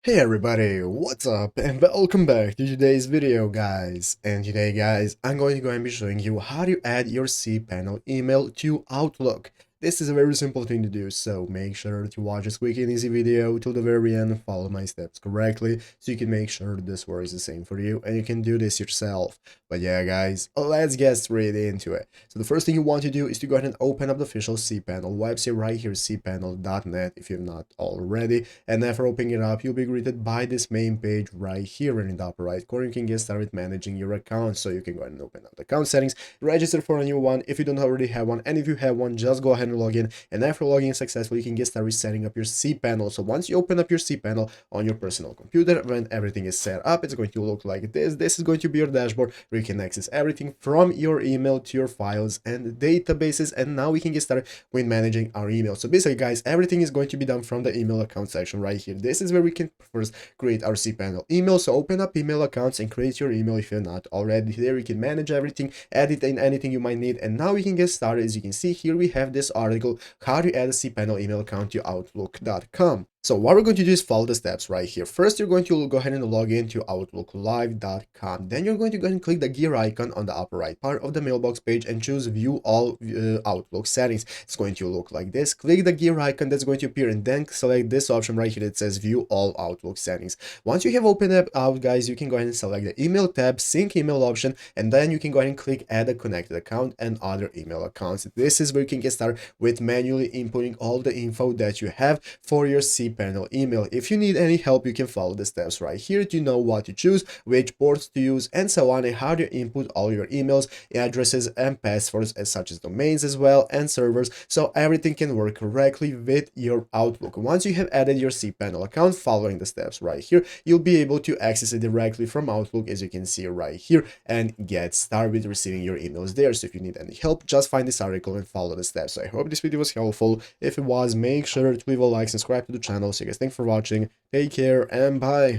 Hey everybody, what's up and welcome back to today's video guys. And today guys, I'm going to go and be showing you how to add your cPanel email to Outlook. This is a very simple thing to do, so make sure to watch this quick and easy video till the very end and follow my steps correctly so you can make sure that this works the same for you and you can do this yourself. But yeah guys, let's get straight into it. So the first thing you want to do is to go ahead and open up the official cPanel website right here, cpanel.net if you've not already. And after opening it up, you'll be greeted by this main page right here, and in the upper right corner you can get started managing your account. So you can go ahead and open up the account settings, register for a new one if you don't already have one, and if you have one, just go ahead and log in. And after logging in successfully, you can get started setting up your cPanel. So once you open up your cPanel on your personal computer, when everything is set up, it's going to look like this is going to be your dashboard where you can access everything from your email to your files and databases. And now we can get started with managing our email. So basically guys, everything is going to be done from the email account section right here. This is where we can first create our cPanel email. So open up email accounts and create your email if you're not already there. You can manage everything, edit in anything you might need, and now we can get started. As you can see here, we have this article, how to add a cPanel email account to outlook.com. So what we're going to do is follow the steps right here. First, you're going to go ahead and log into outlooklive.com. Then you're going to go ahead and click the gear icon on the upper right part of the mailbox page and choose view all Outlook settings. It's going to look like this. Click the gear icon that's going to appear and then select this option right here that says view all Outlook settings. Once you have opened it out guys, you can go ahead and select the email tab, sync email option, and then you can go ahead and click add a connected account and other email accounts. This is where you can get started with manually inputting all the info that you have for your cPanel email. If you need any help, you can follow the steps right here to know what to choose, which ports to use, and so on, and how to input all your emails, addresses, and passwords, as such as domains as well, and servers, so everything can work correctly with your Outlook. Once you have added your cPanel account, following the steps right here, you'll be able to access it directly from Outlook, as you can see right here, and get started with receiving your emails there. So if you need any help, just find this article and follow the steps. So I hope this video was helpful. If it was, make sure to leave a like, subscribe to the channel. So you guys, thanks for watching, take care, and bye.